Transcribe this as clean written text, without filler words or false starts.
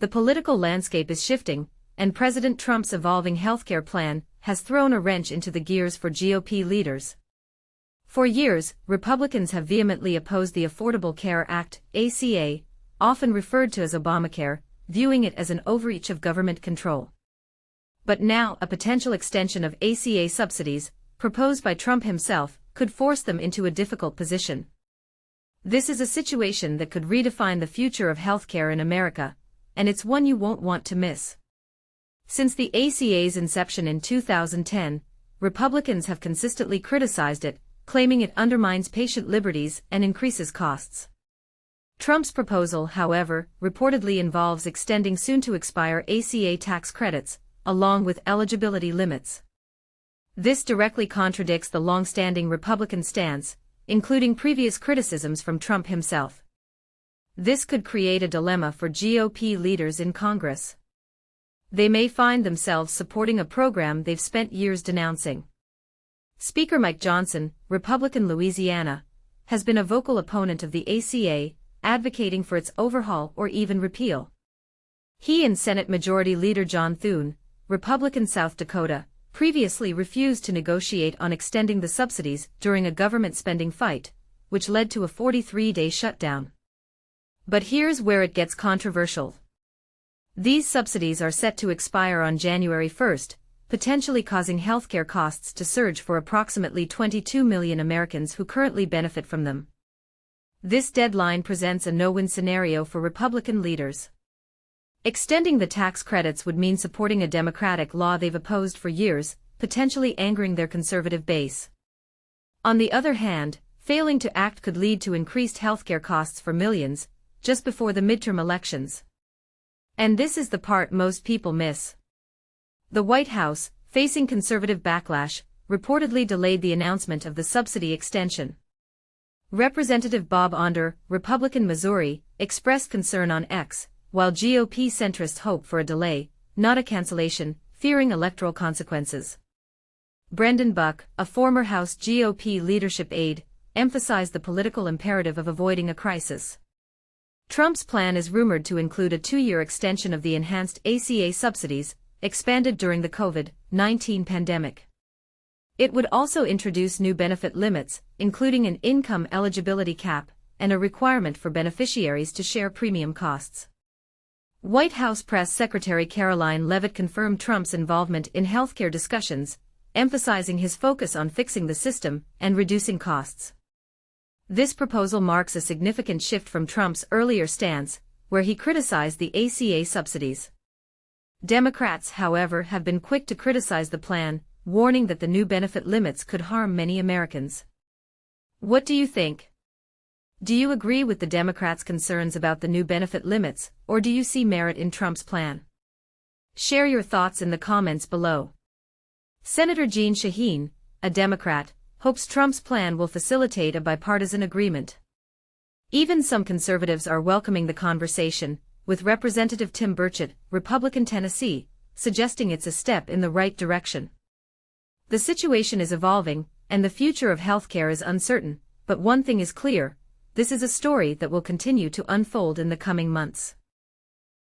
the political landscape is shifting, and President Trump's evolving healthcare plan has thrown a wrench into the gears for GOP leaders. For years, Republicans have vehemently opposed the Affordable Care Act, ACA, often referred to as Obamacare, viewing it as an overreach of government control. But now, a potential extension of ACA subsidies, proposed by Trump himself, could force them into a difficult position. This is a situation that could redefine the future of healthcare in America, and it's one you won't want to miss. Since the ACA's inception in 2010, Republicans have consistently criticized it, claiming it undermines patient liberties and increases costs. Trump's proposal, however, reportedly involves extending soon-to-expire ACA tax credits, along with eligibility limits. This directly contradicts the long-standing Republican stance, including previous criticisms from Trump himself. This could create a dilemma for GOP leaders in Congress. They may find themselves supporting a program they've spent years denouncing. Speaker Mike Johnson, Republican Louisiana, has been a vocal opponent of the ACA, advocating for its overhaul or even repeal. He and Senate Majority Leader John Thune, Republican South Dakota, previously refused to negotiate on extending the subsidies during a government spending fight, which led to a 43-day shutdown. But here's where it gets controversial. These subsidies are set to expire on January 1st, potentially causing healthcare costs to surge for approximately 22 million Americans who currently benefit from them. This deadline presents a no-win scenario for Republican leaders. Extending the tax credits would mean supporting a Democratic law they've opposed for years, potentially angering their conservative base. On the other hand, failing to act could lead to increased healthcare costs for millions, just before the midterm elections. And this is the part most people miss. The White House, facing conservative backlash, reportedly delayed the announcement of the subsidy extension. Representative Bob Onder, Republican Missouri, expressed concern on X, while GOP centrists hope for a delay, not a cancellation, fearing electoral consequences. Brendan Buck, a former House GOP leadership aide, emphasized the political imperative of avoiding a crisis. Trump's plan is rumored to include a 2-year extension of the enhanced ACA subsidies, expanded during the COVID-19 pandemic. It would also introduce new benefit limits, including an income eligibility cap, and a requirement for beneficiaries to share premium costs. White House Press Secretary Caroline Leavitt confirmed Trump's involvement in healthcare discussions, emphasizing his focus on fixing the system and reducing costs. This proposal marks a significant shift from Trump's earlier stance, where he criticized the ACA subsidies. Democrats, however, have been quick to criticize the plan, warning that the new benefit limits could harm many Americans. What do you think? Do you agree with the Democrats' concerns about the new benefit limits, or do you see merit in Trump's plan? Share your thoughts in the comments below. Senator Jeanne Shaheen, a Democrat, hopes Trump's plan will facilitate a bipartisan agreement. Even some conservatives are welcoming the conversation, with Representative Tim Burchett, Republican Tennessee, suggesting it's a step in the right direction. The situation is evolving, and the future of healthcare is uncertain, but one thing is clear: this is a story that will continue to unfold in the coming months.